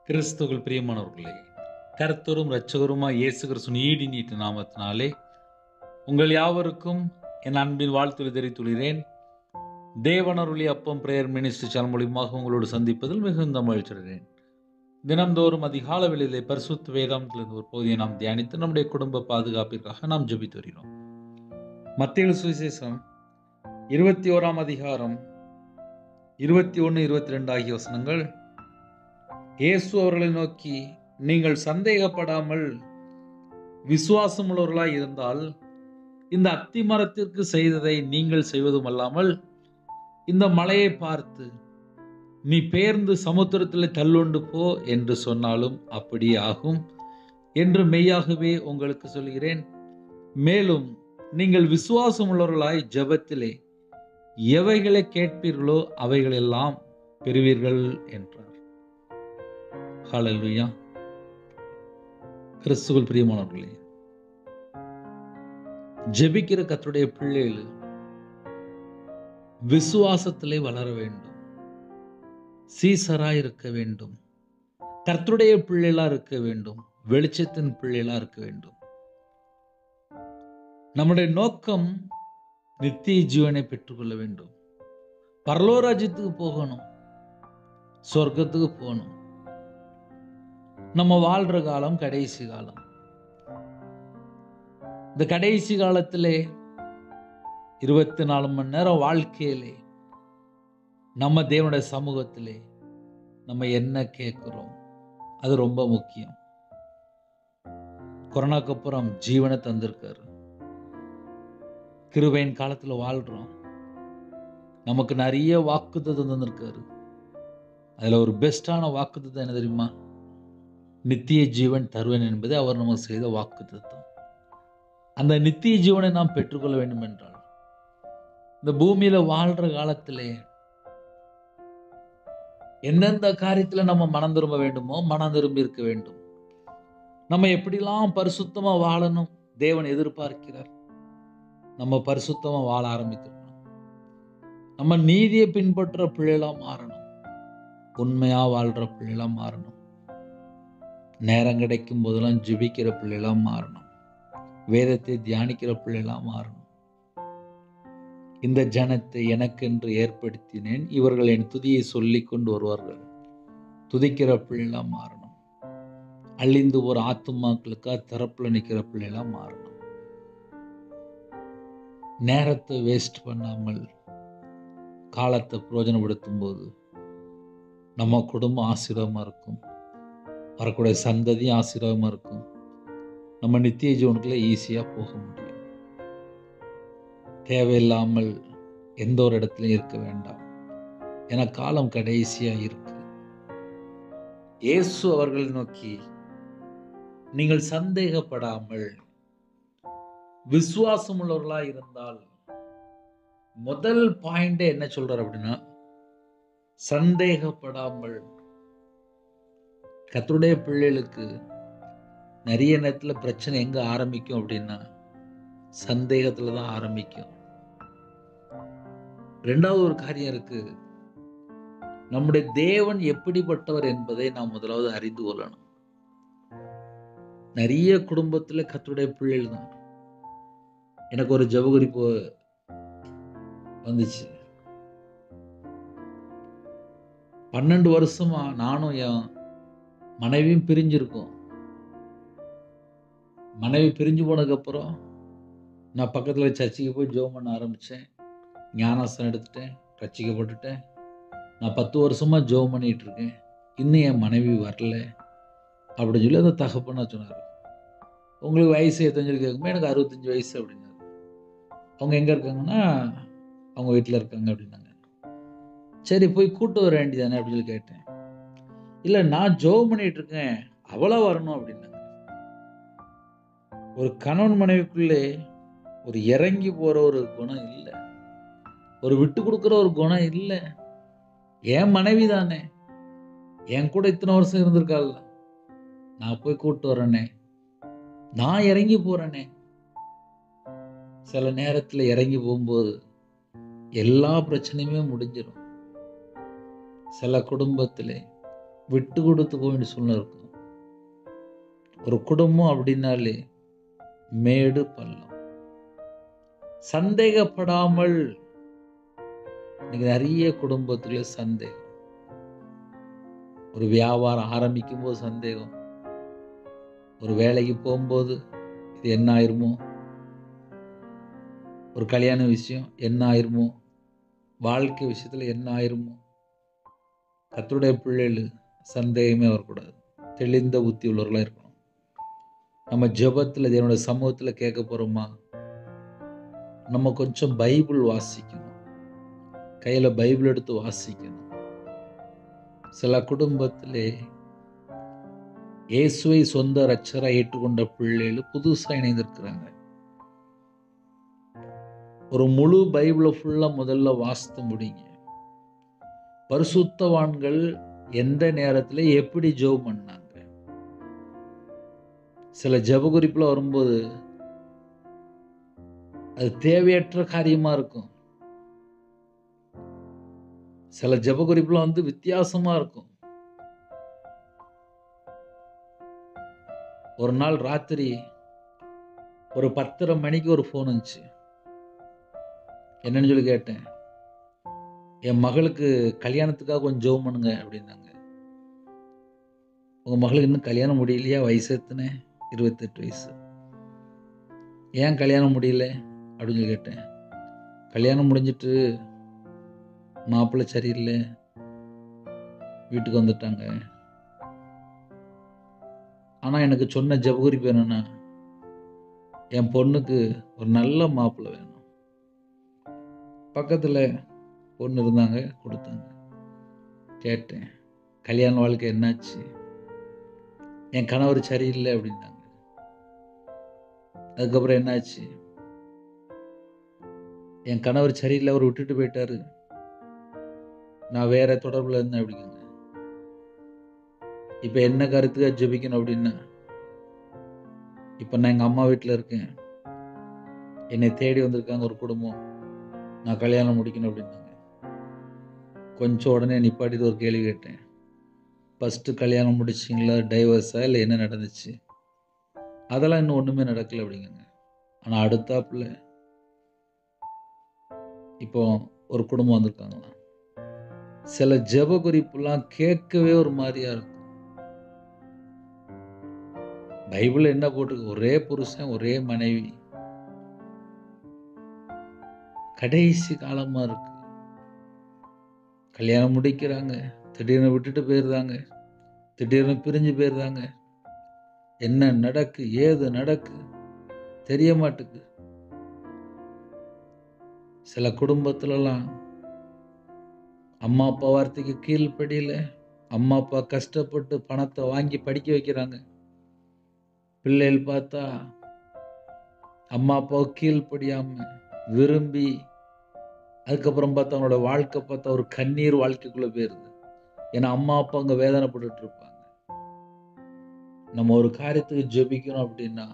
கிறிஸ்துவுக்குள் பிரியமானவர்களே, கர்த்தரும் இரட்சகருமாய் இயேசு கிறிஸ்துவின் ஈடு நீட்ட நாமத்தினாலே உங்கள் யாவருக்கும் என் அன்பின் வாழ்த்துக்களை தெரிவித்துள்ளேன். தேவனருளிய அப்பம் பிரேயர் மினிஸ்ட்ரி சேனல் மூலியமாக உங்களோடு சந்திப்பதில் மிகுந்த மகிழ்ச்சியடைகிறேன். தினம்தோறும் அதிகால வேளையிலே பரிசுத்த வேதாந்தத்திலிருந்து ஒரு பகுதியை நாம் தியானித்து நம்முடைய குடும்ப பாதுகாப்பிற்காக நாம் ஜெபித்து வருகிறோம். மத்தேயு சுவிசேஷம் 21 அதிகாரம் 21, 22 ஆகிய வசனங்கள். இயேசு அவர்களை நோக்கி, நீங்கள் சந்தேகப்படாமல் விசுவாசம் உள்ளவர்களாய் இருந்தால் இந்த அத்தி மரத்திற்கு செய்ததை நீங்கள் செய்வதும் அல்லாமல், இந்த மலையை பார்த்து நீ பெயர்ந்து சமுத்திரத்தில் தள்ளுண்டு போ என்று சொன்னாலும் அப்படியே ஆகும் என்று மெய்யாகவே உங்களுக்கு சொல்கிறேன். மேலும் நீங்கள் விசுவாசம் உள்ளவர்களாய் ஜெபத்திலே எவைகளை கேட்பீர்களோ அவைகளெல்லாம் பெறுவீர்கள் என்றார். ஹல்லேலூயா. கிறிஸ்துவுக்குள் பிரியமானவர்களே, ஜெபிக்கிற கர்த்தருடைய பிள்ளைகள் விசுவாசத்திலே வளர வேண்டும், சீசராய் இருக்க வேண்டும், கர்த்தருடைய பிள்ளைகளா இருக்க வேண்டும், வெளிச்சத்தின் பிள்ளைகளா இருக்க வேண்டும். நம்முடைய நோக்கம் நித்திய ஜீவனை பெற்றுக்கொள்ள வேண்டும், பரலோக ராஜ்யத்துக்கு போகணும், சொர்க்கத்துக்கு போகணும். நம்ம வாழ்ற காலம் கடைசி காலம். இந்த கடைசி காலத்திலே 24 மணி நேரம் வாழ்க்கையிலே நம்ம தேவனுடைய சமூகத்திலே நம்ம என்ன கேட்கிறோம், அது ரொம்ப முக்கியம். கொரோனாக்கு அப்புறம் ஜீவனை தந்திருக்காரு. கிருபையின் காலத்துல வாழ்றோம். நமக்கு நிறைய வாக்குத்தத்தம் தந்திருக்காரு. அதுல ஒரு பெஸ்டான வாக்குத்தத்தம் என்ன தெரியுமா? நித்திய ஜீவன் தருவேன் என்பது அவர் நமக்கு செய்த வாக்குத்தத்தம். அந்த நித்திய ஜீவனை நாம் பெற்றுக்கொள்ள வேண்டும் என்றால் இந்த பூமியில வாழ்ற காலத்திலே எந்தெந்த காரியத்துல நம்ம மனம் திரும்ப வேண்டுமோ மனம் திரும்பி இருக்க வேண்டும். நம்ம எப்படிலாம் பரிசுத்தமா வாழணும் தேவன் எதிர்பார்க்கிறார். நம்ம பரிசுத்தமா வாழ ஆரம்பித்திருக்கணும். நம்ம நீதியை பின்பற்ற பிள்ளைகளா மாறணும், உண்மையா வாழ்ற பிள்ளைகளா மாறணும், நேரம் கிடைக்கும் போதெல்லாம் ஜெபிக்கிற பிள்ளைகளா மாறணும், வேதத்தை தியானிக்கிற பிள்ளைகளா மாறணும். இந்த ஜனத்தை எனக்கென்று ஏற்படுத்தினேன், இவர்கள் என் துதியை சொல்லிக் கொண்டு வருவார்கள். துதிக்கிற பிள்ளைகளா மாறணும். அழிந்து ஒரு ஆத்துமாக்களுக்கா திறப்புல நிற்கிற பிள்ளைகளா மாறணும். நேரத்தை வேஸ்ட் பண்ணாமல் காலத்தை பிரயோஜனப்படுத்தும் போது நம்ம குடும்பம் ஆசீர்வாதமா இருக்கும், வரக்கூடிய சந்ததி ஆசீர்வாதமா இருக்கும். நம்ம நித்திய ஜீவனுக்குள்ள ஈஸியா போக முடியும். தேவையில்லாமல் எந்த ஒரு இடத்துலையும் இருக்க வேண்டாம். ஏன்னா காலம் கடைசியா இருக்கு. இயேசு அவர்களை நோக்கி, நீங்கள் சந்தேகப்படாமல் விசுவாசம் உள்ளவர்களா இருந்தால், முதல் பாயிண்ட் என்ன சொல்றாரு அப்படின்னா, சந்தேகப்படாமல். கர்த்தருடைய பிள்ளைகளுக்கு நிறைய நேரத்துல பிரச்சனை எங்க ஆரம்பிக்கும் அப்படின்னா சந்தேகத்துல தான் ஆரம்பிக்கும். ரெண்டாவது ஒரு காரியம் இருக்கு, நம்முடைய தேவன் எப்படிப்பட்டவர் என்பதை நாம் முதலாவது அறிந்து கொள்ளணும். நிறைய குடும்பத்துல கர்த்தருடைய பிள்ளைகள் தான். எனக்கு ஒரு ஜெபகுறிப்பு வந்துச்சு. 12 வருஷமா நானும் என் மனைவியும் பிரிஞ்சிருக்கோம். மனைவி பிரிஞ்சு போனதுக்கு அப்புறம் நான் பக்கத்துல சர்ச்சுக்கு போய் ஜெபம் பண்ண ஆரம்பிச்சேன். ஞானஸ்தானம் எடுத்துட்டேன், ரட்சிக்கப்பட்டுட்டேன். நான் 10 வருஷமா ஜெபம் பண்ணிட்டு இருக்கேன். இன்னும் என் மனைவி வரல அப்படின்னு சொல்லி அந்த தகப்பனா சொன்னாரு. உங்களுக்கு வயசு எத்தனை கேட்கும்போது எனக்கு 65 வயசு அப்படின்னாரு. அவங்க எங்க இருக்காங்கன்னா அவங்க வீட்டில் இருக்காங்க அப்படின்னாங்க. சரி போய் கூட்டு வர வேண்டியதானே அப்படின்னு சொல்லி கேட்டேன். இல்லை நான் ஜெபம் பண்ணிட்டு இருக்கேன், அவளா வரணும் அப்படின்னாங்க. ஒரு கணவன் மனைவிக்குள்ளே ஒரு இறங்கி போற ஒரு குணம் இல்லை, ஒரு விட்டு கொடுக்குற ஒரு குணம் இல்லை. என் மனைவி தானே, என் கூட இத்தனை வருஷம் இருந்திருக்காள், நான் போய் கூட்டு வரேனே, நான் இறங்கி போறேனே. சில நேரத்துல இறங்கி போகும்போது எல்லா பிரச்சனையுமே முடிஞ்சிடும். சில குடும்பத்திலே விட்டு கொடுத்து போக வேண்டிய சூழ்நிலை இருக்கும். ஒரு குடும்பம் அப்படின்னாலே மேடு பள்ளம். சந்தேகப்படாமல் இன்னைக்கு நிறைய குடும்பத்துல சந்தேகம். ஒரு வியாபாரம் ஆரம்பிக்கும் போது சந்தேகம், ஒரு வேலைக்கு போகும்போது இது என்ன ஆயிருமோ, ஒரு கல்யாண விஷயம் என்ன ஆயிருமோ, வாழ்க்கை விஷயத்துல என்ன ஆயிருமோ. கர்த்தருடைய பிள்ளைகள் சந்தேகமே வரக்கூடாது. தெளிந்த புத்தி உள்ளவர்களாக இருக்கணும். நம்ம ஜெபத்தில் என்னோட சமூகத்தில் கேட்க போகிறோமா, நம்ம கொஞ்சம் பைபிள் வாசிக்கணும். கையில் பைபிள் எடுத்து வாசிக்கணும். சில குடும்பத்திலே இயேசுவை சொந்த இரட்சகராய் ஏற்றுக்கொண்ட பிள்ளைகள் புதுசாக இணைந்திருக்கிறாங்க. ஒரு முழு பைபிளை ஃபுல்லாக முதல்ல வாசித்து முடிங்க. பரிசுத்தவான்கள் எந்த நேரத்தில் எப்படி ஜெபம் பண்ணாங்க. சில ஜெப குறிப்புல வரும்போது அது தேவையற்ற காரியமா இருக்கும். சில ஜெப குறிப்புல வித்தியாசமா இருக்கும். ஒரு நாள் ராத்திரி ஒரு 10:30 மணிக்கு ஒரு ஃபோன் வந்துச்சு. என்னன்னு சொல்லி கேட்டேன். என் மகளுக்கு கல்யாணத்துக்காக கொஞ்சம் ஜெபம் பண்ணுங்க அப்படின்னாங்க. உங்க மகளுக்கு இன்னும் கல்யாணம் முடியலையா? வயசு எத்தனை? 28 வயசு. ஏன் கல்யாணம் முடியல அப்படின்னு சொல்லி கேட்டேன். கல்யாணம் முடிஞ்சிட்டு மாப்பிள்ளை சரியில்லை, வீட்டுக்கு வந்துட்டாங்க. ஆனால் எனக்கு சொன்ன ஜெபகுறிப்பு என்னன்னா, என் பொண்ணுக்கு ஒரு நல்ல மாப்பிள்ளை வேணும். பக்கத்தில் பொண்ணு இருந்தாங்க, கொடுத்தாங்க. கேட்டேன், கல்யாண வாழ்க்கை என்னாச்சு? என் கணவர் சரியில்லை அப்படின்னாங்க. அதுக்கப்புறம் என்னாச்சு? என் கணவர் சரியில்லை, அவர் விட்டுட்டு போயிட்டாரு, நான் வேற தொடர்புல இருந்தேன் அப்படிங்க. இப்போ என்ன கருத்துக்காக ஜெபிக்கணும் அப்படின்னா, இப்போ நான் எங்கள் அம்மா வீட்டில் இருக்கேன், என்னை தேடி வந்திருக்காங்க ஒரு குடும்பம், நான் கல்யாணம் முடிக்கணும் அப்படின்னாங்க. கொஞ்சம் உடனே நிப்பாட்டிட்டு ஒரு கேள்வி கேட்டேன். ஃபஸ்ட்டு கல்யாணம் முடிச்சிங்களா, டைவர்ஸா, இல்லை என்ன நடந்துச்சு? அதெல்லாம் இன்னும் ஒன்றுமே நடக்கலை அப்படிங்க. ஆனால் அடுத்தாப்புல இப்போ ஒரு குடும்பம் வந்திருக்காங்களாம். சில ஜெப குறிப்புலாம் கேட்கவே ஒரு மாதிரியா இருக்கும். பைபிள் என்ன போட்டிருக்கு? ஒரே புருஷன் ஒரே மனைவி, கடைசி காலமா இருக்கு. கல்யாணம் முடிக்கிறாங்க, திடீர்னு விட்டுட்டு போயிருந்தாங்க, திடீர்னு பிரிஞ்சு போயிருந்தாங்க. என்ன நடக்கு, ஏது நடக்கு தெரிய மாட்டுக்கு. சில குடும்பத்திலலாம் அம்மா அப்பா வார்த்தைக்கு கீழ்ப்படியில, அம்மா அப்பா கஷ்டப்பட்டு பணத்தை வாங்கி படிக்க வைக்கிறாங்க. பிள்ளைகள் பார்த்தா அம்மா அப்பாவை கீழ்ப்படியாம விரும்பி, அதுக்கப்புறம் பார்த்தா அவங்களோட வாழ்க்கை பார்த்தா ஒரு கண்ணீர் வாழ்க்கைக்குள்ள போயிருது. ஏன்னா அம்மா அப்பா அங்க வேதனைப்பட்டு இருப்பாங்க. நம்ம ஒரு காரியத்துக்கு ஜெபிக்கணும் அப்படின்னா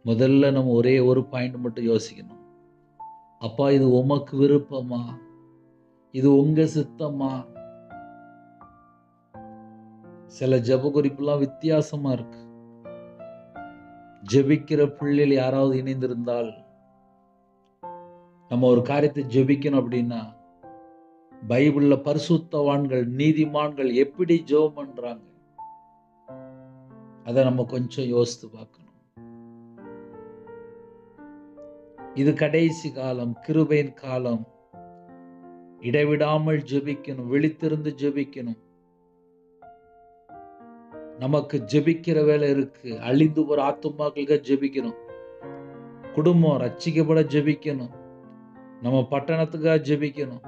முதல்ல நம்ம ஒரே ஒரு பாயிண்ட் மட்டும் யோசிக்கணும். அப்பா, இது உமக்கு விருப்பமா? இது உங்க சித்தமா? சில ஜெப குறிப்புலாம் வித்தியாசமா இருக்கு. ஜெபிக்கிற பிள்ளைகள் யாராவது இணைந்திருந்தால், நம்ம ஒரு காரியத்தை ஜெபிக்கணும் அப்படின்னா பைபிள்ல பரிசுத்தவான்கள் நீதிமான்கள் எப்படி ஜெபம் பண்றாங்க அதை நம்ம கொஞ்சம் யோசித்து பார்க்கணும். இது கடைசி காலம், கிருபையின் காலம். இடைவிடாமல் ஜெபிக்கணும், விழித்திருந்து ஜெபிக்கணும். நமக்கு ஜெபிக்கிற வேலை இருக்கு. அழிந்து போற ஆத்துமாக்களுக்கு ஜெபிக்கணும். குடும்பம் ரட்சிக்கப்பட ஜெபிக்கணும். நம்ம பட்டணத்துக்காக ஜெபிக்கணும்.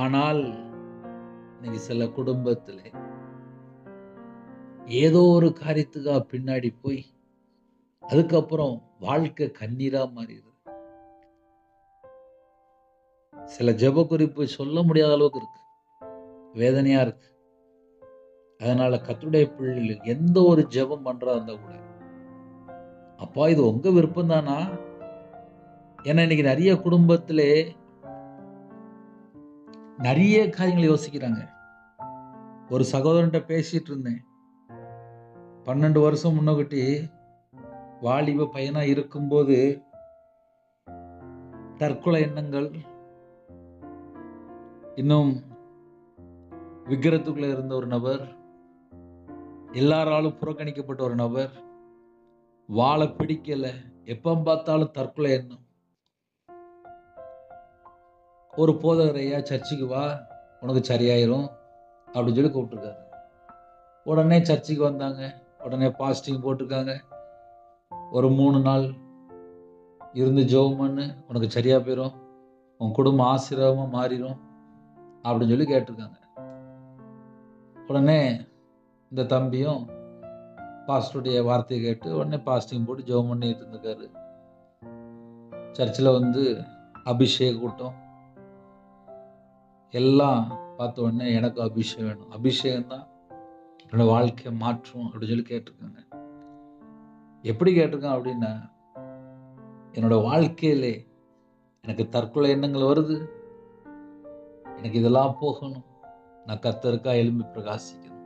ஆனால் இன்னைக்கு சில குடும்பத்துல ஏதோ ஒரு காரியத்துக்காக பின்னாடி போய் அதுக்கப்புறம் வாழ்க்கை கண்ணீரா மாறிடுது. சில ஜெப குறிப்பு சொல்ல முடியாத அளவுக்கு இருக்கு, வேதனையா இருக்கு. அதனால கர்த்தருடைய பிள்ளைகள் எந்த ஒரு ஜெபம் பண்றா இருந்தா கூட, அப்பா இது உங்க விருப்பம் தானா? ஏன்னா இன்னைக்கு நிறைய குடும்பத்திலே நிறைய காரியங்களை யோசிக்கிறாங்க. ஒரு சகோதரன்ட்ட பேசிட்டு இருந்தேன். 12 வருஷம் முன்னகட்டி வாலிப பையனா இருக்கும்போது தற்கொலை எண்ணங்கள், இன்னும் விக்கிரத்துக்குள்ள இருந்த ஒரு நபர், எல்லாராலும் புறக்கணிக்கப்பட்ட ஒரு நபர், வாழ பிடிக்கல, எப்ப பார்த்தாலும் தற்கொலை எண்ணம். ஒரு போதகர், ஐயா சர்ச்சுக்கு வா, உனக்கு சரியாயிரும் அப்படின்னு சொல்லி கூப்பிட்டுருக்காரு. உடனே சர்ச்சுக்கு வந்தாங்க. உடனே பாஸ்டிங் போட்டிருக்காங்க. ஒரு 3 நாள் இருந்து ஜெபம் பண்ணு, உனக்கு சரியா போயிடும், உன் குடும்பம் ஆசீர்வாதமா மாறிடும் அப்படின்னு சொல்லி கேட்டிருக்காங்க. உடனே இந்த தம்பியும் பாஸ்டருடைய வார்த்தையை கேட்டு உடனே பாஸ்டிங் போட்டு ஜெபம் பண்ணிட்டு இருந்திருக்காரு. சர்ச்சில் வந்து அபிஷேக கூட்டம் எல்லாம் பார்த்த உடனே எனக்கு அபிஷேகம் வேணும், அபிஷேகம் தான் என்னோட வாழ்க்கையை மாற்றும் அப்படின்னு சொல்லி கேட்டிருக்காங்க. எப்படி கேட்டிருக்கான் அப்படின்னா, என்னோட வாழ்க்கையிலே எனக்கு தற்கொலை எண்ணங்கள் வருது, எனக்கு இதெல்லாம் போகணும், நான் கர்த்தருக்கா எழும்பி பிரகாசிக்கணும்.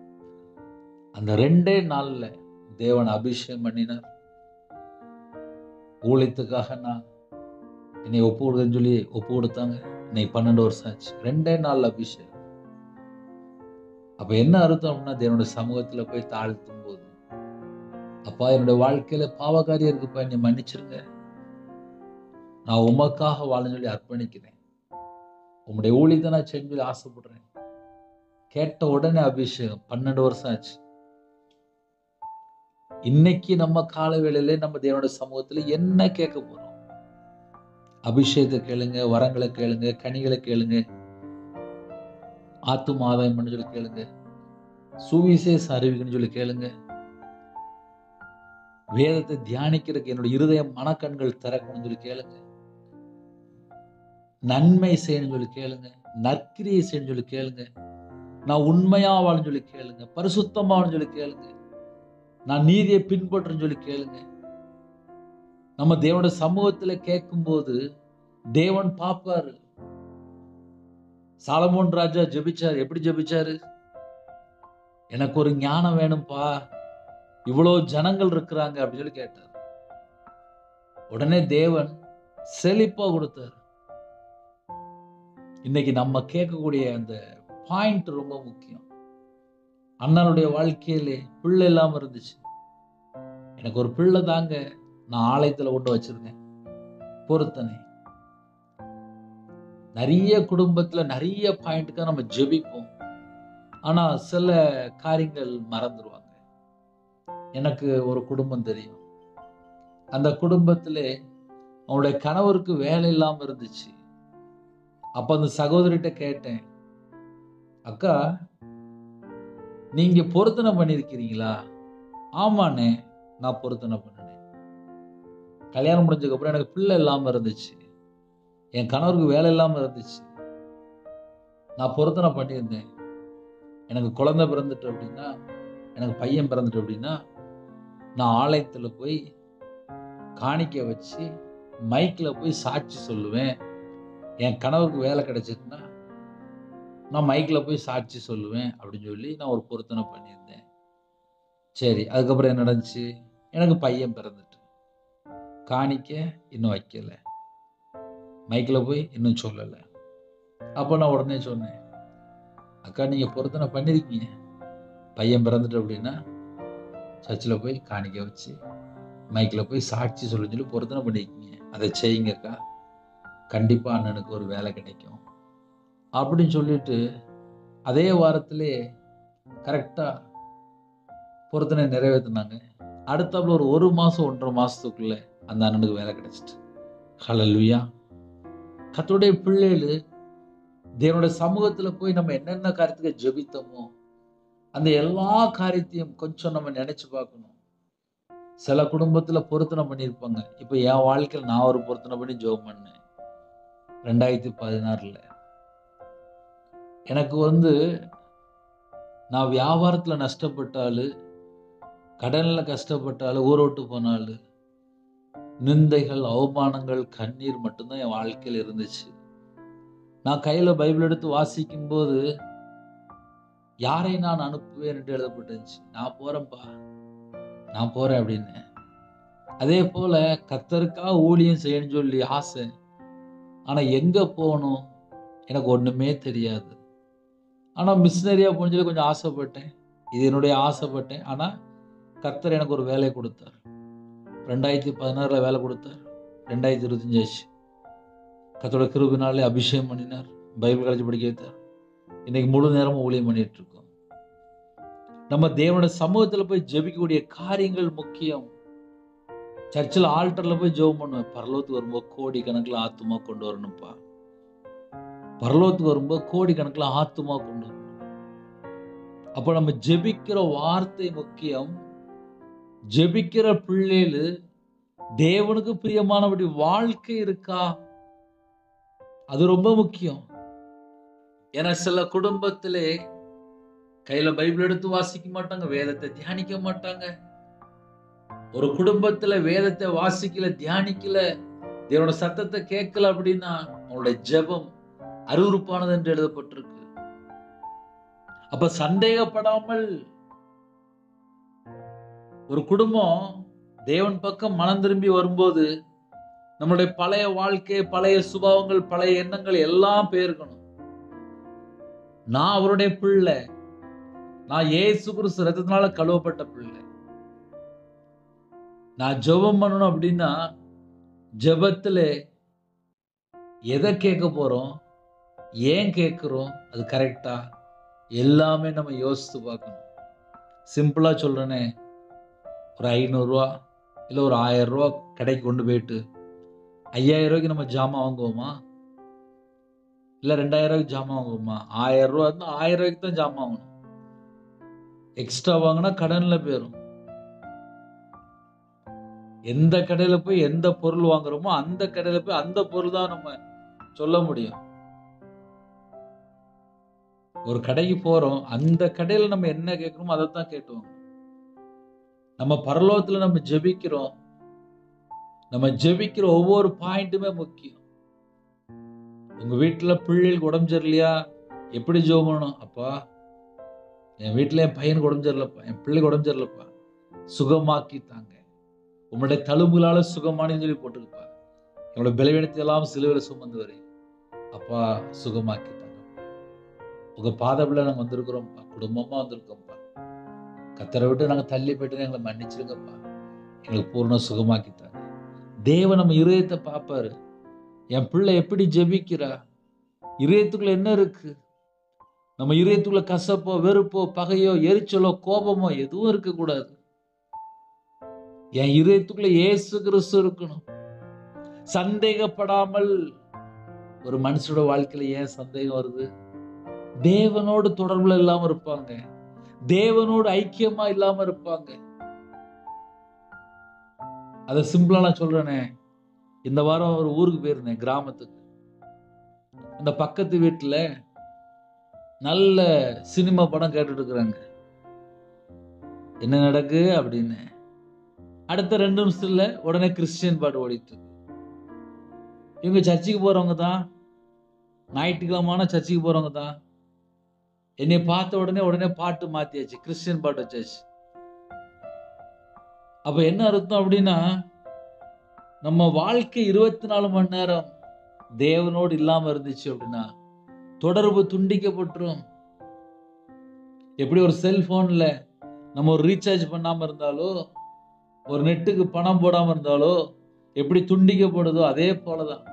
அந்த 2 நாள்ல தேவன் அபிஷேகம் பண்ணினார். ஊழியத்துக்காக நான் என்னை ஒப்பு கொடுன்னு சொல்லி ஒப்பு கொடுத்தாங்க. இன்னைக்கு 12 வருஷம் ஆச்சு. 2 நாள் அபிஷேகம். அப்ப என்ன அர்த்தம் அப்படின்னா, தேவனுடைய சமூகத்துல போய் தாழ்த்தும் போது, அப்பா என்னுடைய வாழ்க்கையில பாவகாரியம் இருக்குப்பா, என்னை மன்னிச்சிருங்க, நான் உமக்காக வாழன்னு சொல்லி அர்ப்பணிக்கிறேன், உம்முடைய ஊழியத்தை நான் செஞ்சு ஆசைப்படுறேன். கேட்ட உடனே அபிஷேகம். 12 வருஷம் ஆச்சு. இன்னைக்கு நம்ம கால வேளையில நம்ம தேவனுடைய சமூகத்துல என்ன கேட்க போறோம்? அபிஷேகத்தை கேளுங்க, வரங்களை கேளுங்க, கனிகளை கேளுங்க, ஆத்தும ஆதாயம் பண்ணி சொல்லி கேளுங்க, சுவிசேஷ அறிவிக்கணும்னு சொல்லி கேளுங்க, வேதத்தை தியானிக்கிறதுக்கு என்னோட இருதயம் மனக்கண்கள் திறக்கணும்னு சொல்லி கேளுங்க, நன்மை செய்யணும்னு சொல்லி கேளுங்க, நற்கிரியை செய்யணும்னு சொல்லி கேளுங்க, நான் உண்மையா வாழன்னு சொல்லி கேளுங்க, பரிசுத்தமானு சொல்லி கேளுங்க, நான் நீதியை பின்பற்றுன்னு சொல்லி கேளுங்க. நம்ம தேவனுடைய சமூகத்துல கேட்கும் போது தேவன் பார்ப்பாரு. சாலமோன் ராஜா ஜெபிச்சாரு. எப்படி ஜெபிச்சாரு? எனக்கு ஒரு ஞானம் வேணும்பா, இவ்வளவு ஜனங்கள் இருக்கிறாங்க அப்படின்னு சொல்லி கேட்டார். உடனே தேவன் செழிப்பா கொடுத்தார். இன்னைக்கு நம்ம கேட்கக்கூடிய அந்த பாயிண்ட் ரொம்ப முக்கியம். அண்ணனுடைய வாழ்க்கையிலே பிள்ளை இல்லாம இருந்துச்சு. எனக்கு ஒரு பிள்ளை தாங்க, நான் ஆலயத்துல கொண்டு வச்சிருக்கேன். பொருத்தனை. நிறைய குடும்பத்துல நிறைய பாயிண்ட்க்கு நம்ம ஜெபிப்போம். ஆனா சில காரியங்கள் மறந்துடுவாங்க. எனக்கு ஒரு குடும்பம் தெரியும். அந்த குடும்பத்திலே அவனுடைய கணவருக்கு வேலை இல்லாம இருந்துச்சு. அப்ப அந்த சகோதரிட்ட கேட்டேன், அக்கா நீங்க பொருத்தனை பண்ணிருக்கிறீங்களா? ஆமாண்ணே, நான் பொருத்தனை பண்ணினேன். கல்யாணம் முடிஞ்சதுக்கு அப்புறம் எனக்கு பிள்ளை இல்லாம இருந்துச்சு, என் கணவருக்கு வேலை இல்லாம இருந்துச்சு, நான் பொருத்தனை பண்ணியிருந்தேன். எனக்கு குழந்தை பிறந்துட்டு அப்படின்னா, எனக்கு பையன் பிறந்துட்டு அப்படின்னா, நான் ஆலயத்துல போய் காணிக்க வச்சு மைக்ல போய் சாட்சி சொல்லுவேன். என் கணவருக்கு வேலை கிடைச்சிட்டுன்னா நான் மைக்ல போய் சாட்சி சொல்லுவேன் அப்படின்னு சொல்லி நான் ஒரு பொருத்தனை பண்ணியிருந்தேன். சரி, அதுக்கப்புறம் என்ன நடந்துச்சு? எனக்கு பையன் பிறந்துட்டு, காணிக்க இன்னும் வைக்கல, மைக்ல போய் இன்னும் சொல்லல. அப்போ நான் உடனே சொன்னேன், அக்கா நீங்க பொருத்தனை பண்ணிருக்கீங்க, பையன் பிறந்துட்டு அப்படின்னா சர்ச்சில் போய் காணிக்க வச்சு மைக்ல போய் சாட்சி சொல்லுன்னு சொல்லி பொருத்தனை பண்ணிருக்கீங்க, அதை செய்யுங்கக்கா, கண்டிப்பா அண்ணனுக்கு ஒரு வேலை கிடைக்கும் அப்படின்னு சொல்லிட்டு அதே வாரத்திலே கரெக்டா பொருத்தனை நிறைவேற்றினாங்க. அடுத்தாப்புல ஒரு மாசம் 1.5 மாசத்துக்குள்ள அந்த அண்ணனுக்கு வேலை கிடைச்சிட்டு. ஹல்லேலூயா. கர்த்தருடைய பிள்ளைகளு, தேவனுடைய சமூகத்துல போய் நம்ம என்னென்ன காரியத்துக்கு ஜெபித்தோமோ அந்த எல்லா காரியத்தையும் கொஞ்சம் நம்ம நினைச்சு பார்க்கணும். சில குடும்பத்துல பொருத்தனை பண்ணியிருப்பாங்க. இப்ப என் வாழ்க்கையில் நான் ஒரு பொருத்தனை பண்ணி ஜெபம் பண்ணேன் 2016. எனக்கு நான் வியாபாரத்துல நஷ்டப்பட்டாலும், கடன்ல கஷ்டப்பட்டாலும், ஊரை விட்டு போனாலும், நிந்தைகள், அவமானங்கள், கண்ணீர் மட்டும்தான் என் வாழ்க்கையில் இருந்துச்சு. நான் கையில பைபிள் எடுத்து வாசிக்கும் போது யாரை நான் அனுப்புவேன் என்று எழுதப்பட்டுச்சு. நான் போறேன்ப்பா, நான் போறேன் அப்படின்னு. அதே போல கர்த்தருக்காக ஊழியம் செய்யணும்னு சொல்லி ஆசை. ஆனா எங்க போகணும் எனக்கு ஒண்ணுமே தெரியாது. ஆனா மிஷினரியா போகணும்னு சொல்லி கொஞ்சம் ஆசைப்பட்டேன். இது என்னுடைய ஆசைப்பட்டேன். ஆனா கர்த்தர் எனக்கு ஒரு வேலை கொடுத்தார். 2016 வேலை கொடுத்தார். 2025 ஆச்சு. கர்த்தரோட கிருபையினாலே அபிஷேகம் பண்ணினார். பைபிள் காலேஜ் படிக்க வைத்தார். இன்னைக்கு முழு நேரமும் ஊழியம் பண்ணிட்டு இருக்கோம். நம்ம தேவனோட சமூகத்துல போய் ஜெபிக்கக்கூடிய காரியங்கள் முக்கியம். சர்ச்சில் ஆல்டர்ல போய் ஜெபம் பண்ணுவேன். பரலோகத்துக்கு வரும்போது கோடி கணக்கில் ஆத்துமா கொண்டு வரணும்ப்பா. பரலோகத்துக்கு வரும்போது கோடி கணக்கில் ஆத்துமா கொண்டு வரணும். அப்ப நம்ம ஜெபிக்கிற வார்த்தை முக்கியம். ஜெபிக்கிற பிள்ளைகளு தேவனுக்கு பிரியமானபடி வாழ்க்கை இருக்கா, அது ரொம்ப முக்கியம். ஏன்னா சில குடும்பத்திலே கையில பைபிள் எடுத்து வாசிக்க மாட்டாங்க, வேதத்தை தியானிக்க மாட்டாங்க. ஒரு குடும்பத்துல வேதத்தை வாசிக்கல, தியானிக்கல, தேவனோட சத்தத்தை கேட்கல அப்படின்னா அவனுடைய ஜெபம் அருவருப்பானது என்று எழுதப்பட்டிருக்கு. அப்ப சந்தேகப்படாமல் ஒரு குடும்பம் தேவன் பக்கம் மனம் திரும்பி வரும்போது நம்மளுடைய பழைய வாழ்க்கை, பழைய சுபாவங்கள், பழைய எண்ணங்கள் எல்லாம் போயிருக்கணும். நான் அவருடைய பிள்ளை, நான் இயேசு கிறிஸ்து ரத்தத்தினால கழுவப்பட்ட பிள்ளை. நான் ஜெபம் பண்ணணும் அப்படின்னா ஜெபத்துல எதை கேட்க போறோம், ஏன் கேட்கிறோம், அது கரெக்டா, எல்லாமே நம்ம யோசித்து பார்க்கணும். சிம்பிளா சொல்றேனே, ஒரு 500 ரூபா இல்ல ஒரு 1000 ரூபா கடைக்கு கொண்டு போயிட்டு 5000 ரூபாய்க்கு நம்ம ஜாமான் வாங்குவோமா, இல்ல 2000 ரூபாய்க்கு ஜாமான் வாங்குவோமா? 1000 ரூபா இருந்தா 1000 ரூபாய்க்கு தான் ஜாமான் வாங்கணும். எக்ஸ்ட்ரா வாங்கினா கடன்ல போயிடும். எந்த கடையில போய் எந்த பொருள் வாங்குறோமோ அந்த கடையில போய் அந்த பொருள் தான் நம்ம சொல்ல முடியும். ஒரு கடைக்கு போறோம், அந்த கடையில நம்ம என்ன கேட்கிறோமோ அதைத்தான் கேட்டுவாங்க. நம்ம பரலோகத்துல நம்ம ஜெபிக்கிறோம், நம்ம ஜெபிக்கிற ஒவ்வொரு பாயிண்ட்டுமே முக்கியம். உங்க வீட்டுல பிள்ளைகளுக்கு உடம்பு சரியில்லையா, எப்படி ஜெபம் பண்ணணும்? அப்பா, என் வீட்டுல என் பையனுக்கு உடம்பு சரியில்லப்பா, என் பிள்ளைக்கு உடம்பு சரியில்லப்பா, சுகமாக்கித்தாங்க, உங்களுடைய தழும்புகளால சுகமானு சொல்லி போட்டுருப்பா. என்னோட பலவீனத்தை எல்லாம் சிலுவையில சுமந்து வரேன் அப்பா, சுகமாக்கித்தாங்க. உங்க பாதபிள்ள நாங்க வந்திருக்கிறோம்ப்பா, குடும்பமா வந்திருக்கோம்ப்பா. கர்த்தரை விட்டு நாங்க தள்ளி போயிட்டு எங்களை மன்னிச்சிருங்கப்பா, எங்களுக்கு பூர்ண சுகமாக்கித்தாங்க. தேவன் நம்ம இருதயத்தை பார்ப்பாரு. என் பிள்ளை எப்படி ஜெபிக்கிறா, இருதயத்துக்குள்ள என்ன இருக்கு? நம்ம இருதயத்துக்குள்ள கசப்போ, வெறுப்போ, பகையோ, எரிச்சலோ, கோபமோ எதுவும் இருக்கக்கூடாது. என் இருதயத்துக்குள்ள இயேசு கிறிஸ்து இருக்கணும். சந்தேகப்படாமல். ஒரு மனுஷனோட வாழ்க்கையில ஏன் சந்தேகம் வருது? தேவனோடு தொடர்புல இல்லாம இருப்பாங்க, தேவனோடு ஐக்கியமா இல்லாம இருப்பாங்க. அத சிம்பிளா நான் சொல்றேனே, இந்த வாரம் ஒரு ஊருக்கு போயிருந்தேன், கிராமத்துக்கு. அந்த பக்கத்து வீட்டுல நல்ல சினிமா படம் கேட்டுட்டு இருக்கிறாங்க. என்ன நடக்கு அப்படின்னு அடுத்த 2 நிமிஷத்துல உடனே கிறிஸ்டியன் பாட்டு ஓடிட்டு இருக்கு. இவங்க சர்ச்சுக்கு போறவங்க தான், ஞாயிற்றுக்கிழமான சர்ச்சுக்கு போறவங்க தான். என்னை பார்த்த உடனே பாட்டு மாத்தியாச்சு, கிறிஸ்டியன் பாட்டு வச்சாச்சு. அப்ப என்ன அர்த்தம் அப்படின்னா, நம்ம வாழ்க்கை 24 மணி நேரம் தேவனோடு இல்லாம இருந்துச்சு அப்படின்னா தொடர்பு துண்டிக்கப்பட்டுரும். எப்படி ஒரு செல்போன்ல நம்ம ஒரு ரீசார்ஜ் பண்ணாம இருந்தாலோ, ஒரு நெட்டுக்கு பணம் போடாம இருந்தாலோ எப்படி துண்டிக்கப்படுதோ அதே போலதான்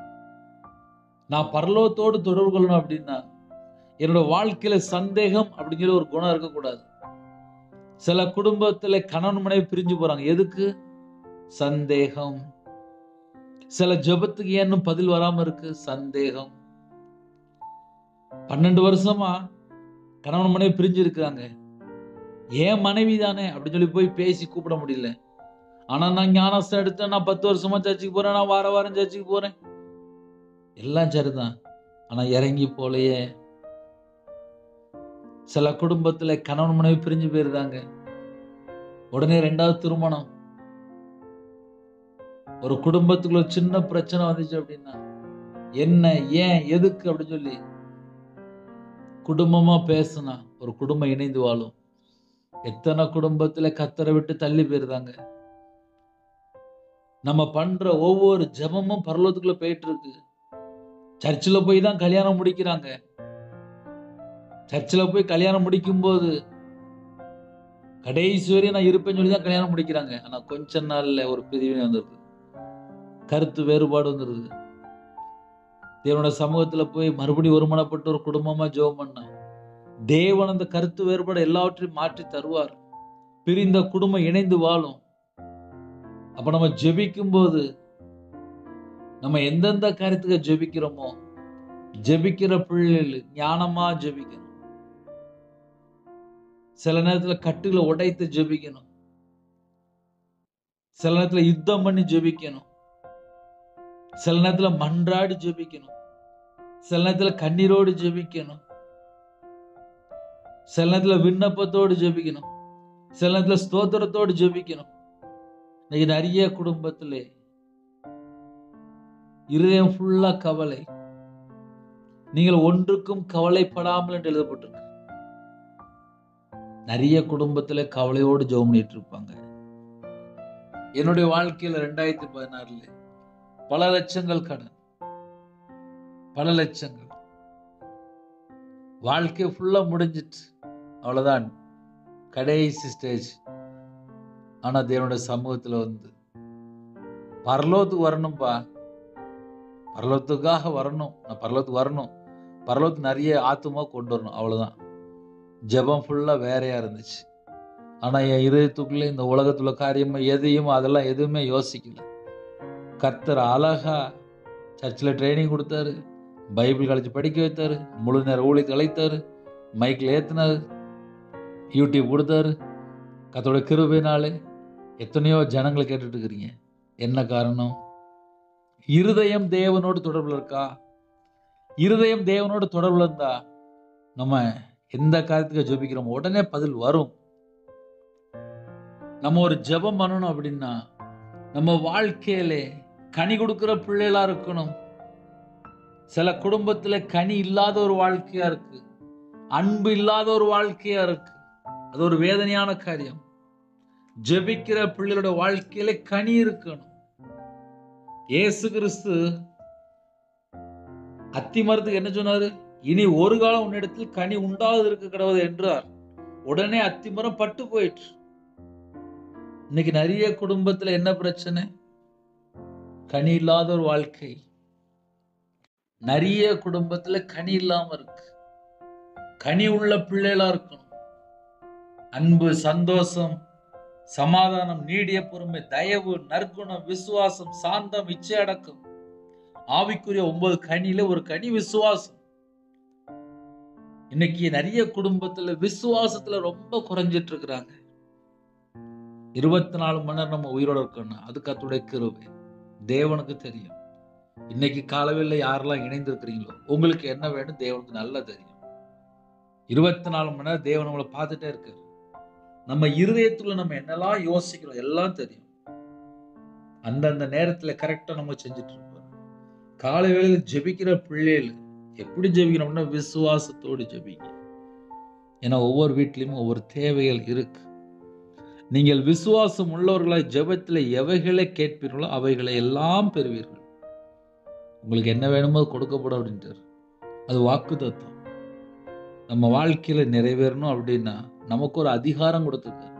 நான் பரலோகத்தோடு தொடர்பு கொள்ளணும் அப்படின்னா என்னோட வாழ்க்கையில சந்தேகம் அப்படிங்கிற ஒரு குணம் இருக்கக்கூடாது. சில குடும்பத்துல கணவன் மனைவி பிரிஞ்சு போறாங்க, எதுக்கு? சந்தேகம். சில ஜெபத்துக்கு ஏன்னு பதில் வராம இருக்கு, சந்தேகம். 12 வருஷமா கணவன் மனைவி பிரிஞ்சு இருக்காங்க, ஏன் மனைவி தானே அப்படின்னு சொல்லி போய் பேசி கூப்பிட முடியல. ஆனா நான் ஞானஸ்தானம் எடுத்தேன், நான் 10 வருஷமா சர்ச்சுக்கு போறேன், நான் வாரம் சர்ச்சுக்கு போறேன், எல்லாம் சரிதான். ஆனா இறங்கி போலையே. சில குடும்பத்துல கணவன் மனைவி பிரிஞ்சு போயிருந்தாங்க, உடனே 2வது திருமணம். ஒரு குடும்பத்துக்குள்ள சின்ன பிரச்சனை வந்துச்சு அப்படின்னா என்ன, ஏன், எதுக்கு அப்படின்னு சொல்லி குடும்பமா பேசுனா ஒரு குடும்பம் இணைந்து வாழும். எத்தனை குடும்பத்துல கர்த்தரை விட்டு தள்ளி போயிருந்தாங்க. நம்ம பண்ற ஒவ்வொரு ஜெபமும் பரலோகத்துக்குள்ள போயிட்டு இருக்கு. சர்ச்சில் போய் தான் கல்யாணம் முடிக்கிறாங்க. சர்ச்சில் போய் கல்யாணம் முடிக்கும் போது கடைசி வரையும் நான் இருப்பேன்னு சொல்லி தான் கல்யாணம் முடிக்கிறாங்க. ஆனா கொஞ்ச நாள்ல ஒரு பிரிவினை வந்துருது, கருத்து வேறுபாடு வந்துருது. தேவனோட சமூகத்துல போய் மறுபடியும் ஒருமனப்பட்ட ஒரு குடும்பமா ஜெபம் பண்ணா தேவன் அந்த கருத்து வேறுபாடு எல்லாவற்றையும் மாற்றி தருவார். பிரிந்த குடும்பம் இணைந்து வாழும். அப்ப நம்ம ஜெபிக்கும் போது நம்ம எந்தெந்த காரியத்துக்கு ஜெபிக்கிறோமோ, ஜெபிக்கிற பிள்ளைகள் ஞானமா ஜெபிக்கணும். சில நேரத்துல கட்டுகளை உடைத்து ஜெபிக்கணும். சில நேரத்துல யுத்தம் பண்ணி ஜெபிக்கணும். சில நேரத்துல மன்றாடி ஜெபிக்கணும். சில நேரத்துல கண்ணீரோடு ஜெபிக்கணும். சில நேரத்துல விண்ணப்பத்தோடு ஜெபிக்கணும். சில நேரத்துல ஸ்தோத்திரத்தோடு ஜெபிக்கணும். இன்னைக்கு நிறைய குடும்பத்திலே இருதயம் ஃபுல்லா கவலை. நீங்கள் ஒன்றுக்கும் கவலைப்படாமல் என்று எழுதப்பட்டிருக்கு. நிறைய குடும்பத்துல கவலையோடு ஜெபம் பண்ணிட்டு இருப்பாங்க. என்னுடைய வாழ்க்கையில 2016 பல லட்சங்கள் கடன், பல லட்சங்கள், வாழ்க்கை ஃபுல்லா முடிஞ்சிட்டு அவ்வளவுதான், கடைசி ஸ்டேஜ். ஆனா தேவனுடைய சமூகத்துல வந்து பரலோகத்துக்கு வரணும்பா, பரலோகத்துக்காக வரணும், நான் பரலோகத்துக்கு வரணும், பரலோகத்துக்கு நிறைய ஆத்துமா கொண்டு வரணும், அவ்வளவுதான். ஜெபம் ஃபுல்லா வேறையா இருந்துச்சு. ஆனா என் இதயத்துக்குள்ள இந்த உலகத்துல காரியமா எதையும் அதெல்லாம் எதுவுமே யோசிக்கல. கர்த்தர் அழகா சர்ச்சில் ட்ரைனிங் கொடுத்தாரு, பைபிள் காலேஜ் படிக்க வைத்தாரு, முழு நேர ஊழியத்தை அழைத்தாரு, மைக்கில் ஏற்றினாரு, யூடியூப் கொடுத்தாரு. கர்த்தருடைய கிருபையினாலே எத்தனையோ ஜனங்களை கேட்டுட்டு இருக்கிறீங்க. என்ன காரணம்? இருதயம் தேவனோடு தொடர்புல இருக்கா? இருதயம் தேவனோடு தொடர்புல இருந்தா நம்ம எந்த காரியத்துக்கு ஜெபிக்கிறோம் உடனே பதில் வரும். நம்ம ஒரு ஜெபம் பண்ணணும் அப்படின்னா நம்ம வாழ்க்கையிலே கனி கொடுக்கிற பிள்ளைகளா இருக்கணும். சில குடும்பத்துல கனி இல்லாத ஒரு வாழ்க்கையா இருக்கு, அன்பு இல்லாத ஒரு வாழ்க்கையா இருக்கு. அது ஒரு வேதனையான காரியம். ஜெபிக்கிற பிள்ளைகளோட வாழ்க்கையில கனி இருக்கணும். இயேசு கிறிஸ்து அத்தி மரத்துக்கு என்ன சொன்னாரு? இனி ஒரு காலம் உன்னிடத்தில் கனி உண்டாவது இருக்க கிடவது என்றார். உடனே அத்தி மரம் பட்டு போயிற்று. இன்னைக்கு நிறைய குடும்பத்துல என்ன பிரச்சனை? கனி இல்லாத ஒரு வாழ்க்கை. நிறைய குடும்பத்துல கனி இல்லாம இருக்கு. கனி உள்ள பிள்ளைகளா இருக்கணும். அன்பு, சந்தோஷம், சமாதானம், நீடிய பொறுமை, தயவு, நற்குணம், விசுவாசம், சாந்தம், இச்சை அடக்கம். ஆவிக்குரிய 9 கனியில ஒரு கனி விசுவாசம். இன்னைக்கு நிறைய குடும்பத்துல விசுவாசத்துல ரொம்ப குறைஞ்சிட்டு இருக்கிறாங்க. 24 மணி நேரம் நம்ம உயிரோட இருக்கணும். அது கர்த்தருடைய கிருபை, தேவனுக்கு தெரியும். இன்னைக்கு காலவில் யாரெல்லாம் இணைந்து இருக்கிறீங்களோ உங்களுக்கு என்ன வேணும் தேவனுக்கு நல்லா தெரியும். 24 மணி நேரம் தேவன் நம்மளை பார்த்துட்டே இருக்காரு. நம்ம இருதயத்துல நம்ம என்னெல்லாம் யோசிக்கிறோம் எல்லாம் தெரியும். அந்தந்த நேரத்துல கரெக்டா நம்ம செஞ்சுட்டு இருப்போம். காலை வேளையில ஜெபிக்கிற பிள்ளைகள் எப்படி ஜெபிக்கணும்னா விசுவாசத்தோடு ஜெபிங்க. ஏன்னா ஒவ்வொரு வீட்லயும் ஒவ்வொரு தேவைகள் இருக்கு. நீங்கள் விசுவாசம் உள்ளவர்களாய் ஜெபத்தில் எவைகளை கேட்பீர்களோ அவைகளை எல்லாம் பெறுவீர்கள். உங்களுக்கு என்ன வேணுமோ கொடுக்கப்படும் அப்படின்றார். அது வாக்கு தத்துவம். நம்ம வாழ்க்கையில நிறைவேறணும் அப்படின்னா நமக்கு ஒரு அதிகாரம் கொடுத்திருக்காரு.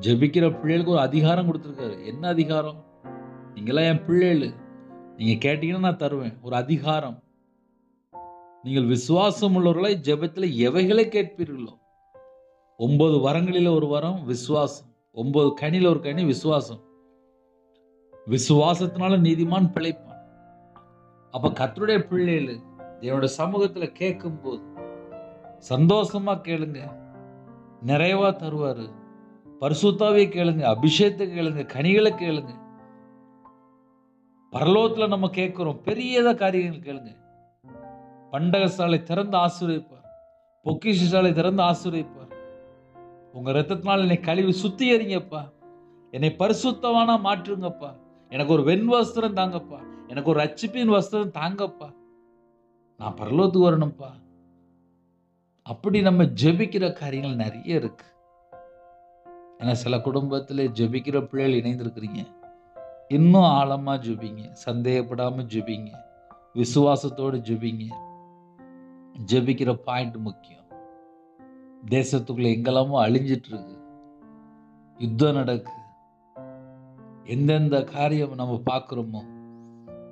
ஜெபிக்கிற பிள்ளைகளுக்கு ஒரு அதிகாரம் கொடுத்திருக்காரு. என்ன அதிகாரம்? நீங்களாம் என் பிள்ளைகள், நீங்க கேட்டீங்கன்னா நான் தருவேன். ஒரு அதிகாரம். நீங்கள் விசுவாசம் உள்ளவர்களாய் ஜெபத்தில் எவைகளை கேட்பீர்களோ, 9 வரங்களில ஒரு வரம் விசுவாசம், 9 கனியில ஒரு கனி விசுவாசம். விசுவாசத்தினால நீதிமான் பிழைப்பான். அப்ப கர்த்தருடைய பிள்ளைகள் என்னோட சமூகத்துல கேட்கும் போது சந்தோஷமா கேளுங்க, நிறைவா தருவாரு. பரிசுத்தாவே கேளுங்க, அபிஷேகத்தை கேளுங்க, கனிகளை கேளுங்க. பரலோகத்துல நம்ம கேட்கிறோம், பெரியதா காரியங்கள் கேளுங்க. பண்டகசாலை திறந்து ஆசீர்வதிப்பார், பொக்கிஷசாலை திறந்து ஆசீர்வதிப்பார். உங்க ரத்தத்தினால என்னை கழுவி சுத்திகரிங்கப்பா, என்னை பரிசுத்தவானா மாற்றுங்கப்பா, எனக்கு ஒரு வெண் வஸ்திரம் தாங்கப்பா, எனக்கு ஒரு ரட்சிப்பின் வஸ்திரம் தாங்கப்பா, நான் பரலோகத்துக்கு வரணும்ப்பா. அப்படி நம்ம ஜெபிக்கிற காரியங்கள் நிறைய இருக்கு. ஏன்னா சில குடும்பத்தில் ஜெபிக்கிற பிள்ளைகள் இணைந்திருக்கிறீங்க. இன்னும் ஆழமா ஜெபிங்க, சந்தேகப்படாம ஜெபிங்க, விசுவாசத்தோடு ஜெபிங்க. ஜெபிக்கிற பாயிண்ட் முக்கியம். தேசத்துக்குள்ள எங்கெல்லாமோ அழிஞ்சிட்டு இருக்கு, யுத்தம் நடக்கு. எந்தெந்த காரியம் நம்ம பார்க்குறோமோ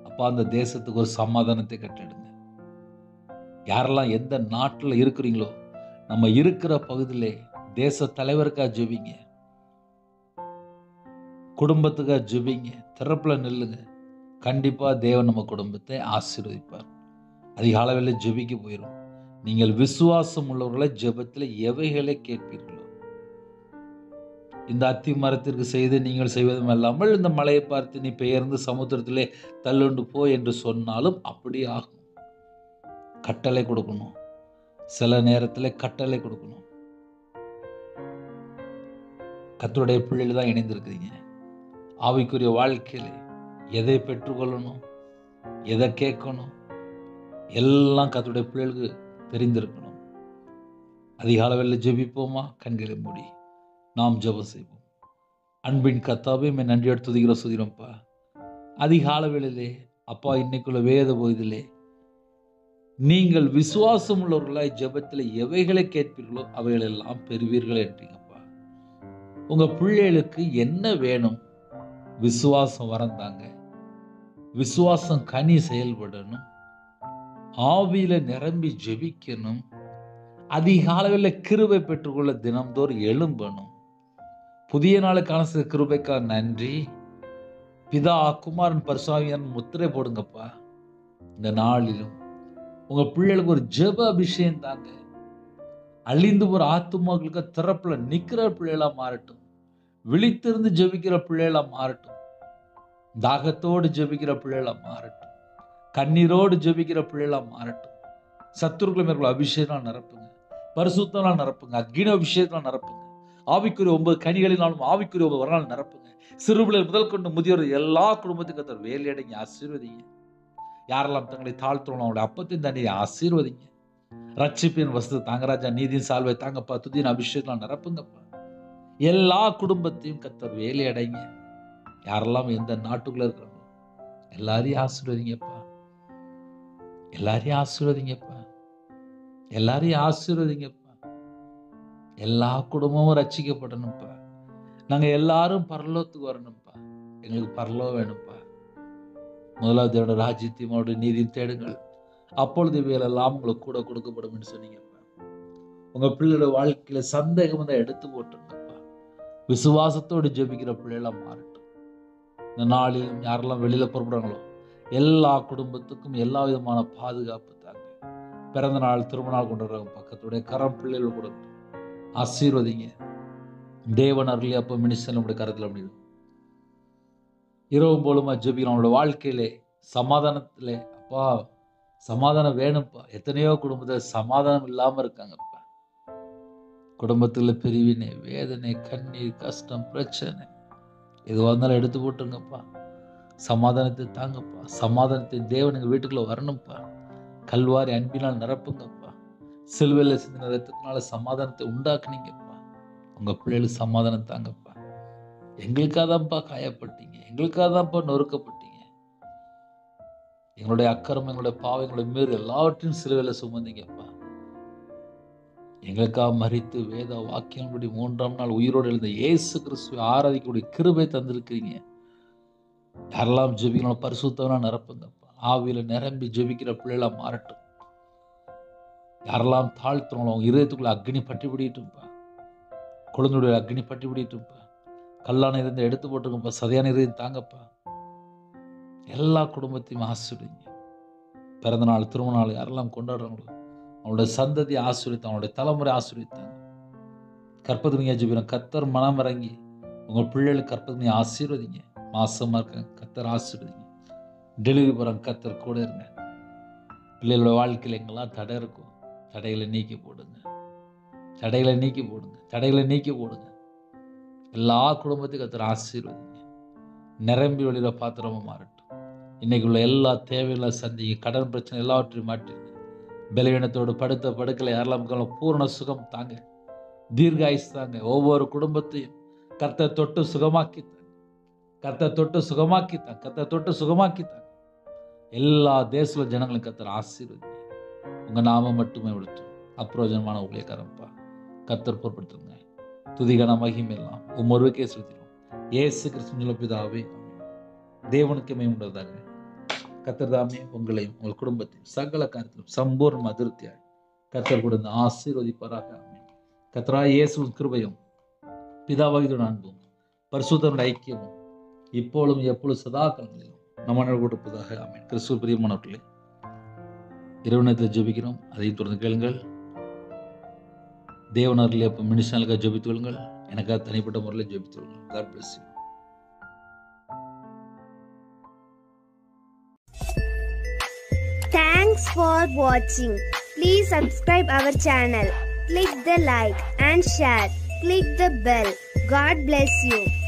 அப்போ அந்த தேசத்துக்கு ஒரு சமாதானத்தை கட்டிடுங்க. யாரெல்லாம் எந்த நாட்டில் இருக்கிறீங்களோ நம்ம இருக்கிற பகுதியிலே தேச தலைவருக்காக ஜெபிங்க, குடும்பத்துக்காக ஜெபிங்க, திறப்புல நில்லுங்க. கண்டிப்பா தேவன் நம்ம குடும்பத்தை ஆசீர்வதிப்பார். அதிக அளவில் ஜெபிக்க போயிடும். நீங்கள் விசுவாசம் உள்ளவர்களை ஜெபத்தில் எவைகளை கேட்பீர்களோ, இந்த அத்தி மரத்திற்கு செய்து நீங்கள் செய்வதும் அல்லாமல் இந்த மலையை பார்த்து நீ பெயர்ந்து சமுத்திரத்திலே தள்ளுண்டு போ என்று சொன்னாலும் அப்படி ஆகும். கட்டளை கொடுக்கணும். சில நேரத்தில் கட்டளை கொடுக்கணும். கர்த்தருடைய பிள்ளைகள் தான் இணைந்திருக்கிறீங்க. ஆவிக்குரிய வாழ்க்கையில் எதை பெற்றுக்கொள்ளணும், எதை கேட்கணும், எல்லாம் கர்த்தருடைய பிள்ளைகளுக்கு தெரிந்திருக்கணும். அதிக அளவில் ஜெபிப்போமா? கண்களை மூடி நாம் ஜெபம் செய்வோம். அன்பின் கர்த்தாவே, நன்றியோடு துதிக்கிறோம்ப்பா. அதிக அளவிலே அப்பா, இன்னைக்குள்ள வேத பகுதியிலே நீங்கள் விசுவாசம் உள்ளவர்களாய் ஜெபத்தில் எவைகளை கேட்பீர்களோ அவைகள் எல்லாம் பெறுவீர்கள் என்றீங்கப்பா. உங்க பிள்ளைகளுக்கு என்ன வேணும்? விசுவாசம் வரந்தாங்க, விசுவாசம் கனி செயல்படணும், ஆவியில நிரம்பி ஜெபிக்கணும், அதிக அளவில் கிருபை பெற்றுக்கொள்ள தினம்தோறும் எழும்பணும். புதிய நாளுக்கான கிருபைக்காக நன்றி. பிதா, குமாரன், பரிசுத்தாவியானவர் முத்திரை போடுங்கப்பா. இந்த நாளிலும் உங்க பிள்ளைகளுக்கு ஒரு ஜெப அபிஷேகம் தாங்க. அழிந்து ஒரு ஆத்துமாக்களுக்கு திறப்புல நிக்கிற பிள்ளைகளா மாறட்டும், விழித்திருந்து ஜெபிக்கிற பிள்ளைகளா மாறட்டும், தாகத்தோடு ஜெபிக்கிற பிள்ளைகளா மாறட்டும், கண்ணீரோடு ஜெபிக்கிற பிள்ளைகளா மாறட்டும். சத்துருக்களை மேற்கொள்ள அபிஷேகம் நிரப்புங்க, பரிசுத்தனால் நிரப்புங்க, அக்னி அபிஷேகத்தால் நிரப்புங்க. ஆவிக்குரிய 9 கனிகளினாலும் ஆவிக்குரிய 9 வரனால் நிரப்புங்க. சிறுபிள்ளைகள் முதல் கொண்டு முதியோர் எல்லா குடும்பத்துக்கு வேலையடைங்க, ஆசீர்வதிங்க. யாரெல்லாம் தங்களை தாழ்த்தணும் அவங்களுடைய அப்பத்தின் தண்ணியை ஆசீர்வதிங்க. ரட்சிப்பின் வஸ்து தாங்கராஜா, நீதியின் சால்வை தாங்கப்பா, துதியின் அபிஷேகம் நிரப்புங்கப்பா. எல்லா குடும்பத்தையும் கர்த்தர் வேலையடைங்க. யாரெல்லாம் எந்த நாட்டுக்குள்ள இருக்கிறாங்க எல்லாரையும் ஆசீர்வதிங்கப்பா, எல்லாரையும் ஆசீர்வதிங்கப்பா, எல்லாரையும் ஆசீர்வதிங்கப்பா. எல்லா குடும்பமும் ரட்சிக்கப்படணும்ப்பா. நாங்க எல்லாரும் பரலோகத்துக்கு வரணும்ப்பா. எங்களுக்கு பரலோகம் வேணும்ப்பா. முதலாவது தேவனோட ராஜ்யத்தையும் அவருடைய நீதியும் தேடுங்கள், அப்பொழுது இவைகளெல்லாம் உங்களுக்கு கூட கொடுக்கப்படும் என்று சொன்னீங்கப்பா. உங்க பிள்ளையோட வாழ்க்கையில சந்தேகம் வந்து எடுத்து போட்டுருங்கப்பா. விசுவாசத்தோடு ஜெபிக்கிற பிள்ளைகளாம் மாறட்டும். இந்த நாளிலும் யாரெல்லாம் வெளியில புறப்படுறாங்களோ எல்லா குடும்பத்துக்கும் எல்லா விதமான பாதுகாப்பு தாங்க. பிறந்த நாள், திருமண நாள் கொண்டாடுறாங்க, பக்கத்துடைய கரம் பிள்ளைகள் கொடுக்கட்டும், ஆசீர்வதிங்க. தேவன் அருளி அப்ப மினிஸ்டர் நம்முடைய கரத்தில் முடியும். இரவும் போலுமா ஜெபிக்கிறோம். அவங்களோட வாழ்க்கையிலே சமாதானத்திலே அப்பா, சமாதானம் வேணும்ப்பா. எத்தனையோ குடும்பத்தில் சமாதானம் இல்லாம இருக்காங்கப்பா. குடும்பத்துல பிரிவினை, வேதனை, கண்ணீர், கஷ்டம், பிரச்சனை எதுவாக இருந்தாலும் எடுத்து போட்டுருங்கப்பா. சமாதானத்தை தாங்கப்பா. சமாதானத்தின் தேவன் எங்க வீட்டுக்குள்ள வரணும்ப்பா. கல்வாரி அன்பினால் நிரப்புங்கப்பா. சிலுவையில் சிந்தின ரத்தத்தினால சமாதானத்தை உண்டாக்குனீங்கப்பா. உங்க பிள்ளைகளுக்கு சமாதானம் தாங்கப்பா. எங்களுக்காக தான்ப்பா காயப்பட்டீங்க, எங்களுக்காக தான்ப்பா நொறுக்கப்பட்டீங்க. எங்களுடைய அக்கிரமம், எங்களுடைய பாவம், எங்களுடைய மீறு எல்லாவற்றையும் சிலுவையில் சுமந்தீங்கப்பா. எங்களுக்காக மரித்து வேத வாக்கியங்களுடைய 3ஆம் நாள் உயிரோடு எழுந்த இயேசு கிறிஸ்துவை ஆராதிக்கக்கூடிய கிருபை தந்திருக்கிறீங்க. யாரெல்லாம் ஜெபிக்கணும் பரிசுத்தவனா நிரப்புங்கப்பா. ஆவியில நிரம்பி ஜெபிக்கிற பிள்ளைகளா மாறட்டும். யாரெல்லாம் தாழ்த்துறோம் அவங்க இதயத்துக்குள்ள அக்னி பற்றி பிடிட்டும்பா. குழந்தையுடைய அக்னி பற்றி பிடிட்டும்பா. கல்லான இருந்த எடுத்து போட்டுருங்கப்பா. சதையான இதயம் தாங்கப்பா. எல்லா குடும்பத்தையும் ஆசீர்வதிங்க. பிறந்த நாள், திருமண நாள் யாரெல்லாம் கொண்டாடுறாங்களோ அவனுடைய சந்ததியை ஆசீர்வதித்து, அவனுடைய தலைமுறை ஆசீர்வதித்தாங்க. கற்பதினியா ஜெபிக்கிறோம். கர்த்தர் மனம் இறங்கி உங்கள் பிள்ளைகளுக்கு கற்பதினியை ஆசீர்வதிங்க. மாசமா இருக்காங்க, கர்த்தர் ஆசீர்வதிங்க. டெலிவரி போகிறாங்க, கர்த்தர் கூட இருங்க. பிள்ளைகளோட வாழ்க்கையில் எங்கெல்லாம் தடை இருக்கும், தடைகளை நீக்கி போடுங்க, தடைகளை நீக்கி போடுங்க, தடைகளை நீக்கி போடுங்க. எல்லா குடும்பத்தையும் கர்த்தர் ஆசீர்வதிங்க. நிரம்பி வழியில பாத்திரமா மாறட்டும். இன்னைக்கு உள்ள எல்லா தேவைகளை சந்திங்க. கடன் பிரச்சனை எல்லாவற்றையும் மாற்றிடுங்க. பலவீனத்தோடு படுத்த படுக்கலை யாரெல்லாம் பூர்ண சுகம் தாங்க, தீர்காயுஸ் தாங்க. ஒவ்வொரு குடும்பத்தையும் கர்த்தர் தொட்டு சுகமாக்கித்தாங்க, கர்த்தர் தொட்டு சுகமாக்கித்தாங்க, கர்த்தர் தொட்டு சுகமாக்கித்தாங்க. எல்லா தேச ஜனங்களும் கர்த்தர் ஆசீர்வதி. உங்க நாமம் மட்டுமே விடுத்தோம். அப்பிரோஜனமான ஊழியக்காரப்பா கர்த்தர் பொறுப்படுத்துங்க. துதிகன மகிமையெல்லாம் ஒருவருக்கே செலுத்திடும். இயேசு கிறிஸ்துவின் பிதாவே, தேவனுக்கு மேம்படுவதாக. கர்த்தர் தாமே உங்களையும் உங்கள் குடும்பத்தையும் சகல காரியத்திலும் சம்பூர்ண அதிருப்தியாய் கர்த்தர் கொடுத்து ஆசீர்வதிப்பாராக. கர்த்தராகிய இயேசுவின் கிருபையும் பிதாவாகிய அன்பும் பரிசுத்தருடைய ஐக்கியமும் இப்பொழுதும் எப்பொழுது சதா காலங்களிலும் நம்ம கொடுப்பதாக. ஆமென். கிறிஸ்துவுக்குள் பிரியமானவர்களே, இரவு ஜெபிக்கிறோம். அதையும் தொடர்ந்து கேளுங்கள். தேவனர்களே அப்போ மினிஷனாலுக்காக ஜெபித்து கொள்ளுங்கள். எனக்காக தனிப்பட்ட முறையில் ஜெபித்து கொள்ளுங்கள். God bless you. Thanks for watching. Please subscribe our channel. Click the like and share. Click the bell. God bless you.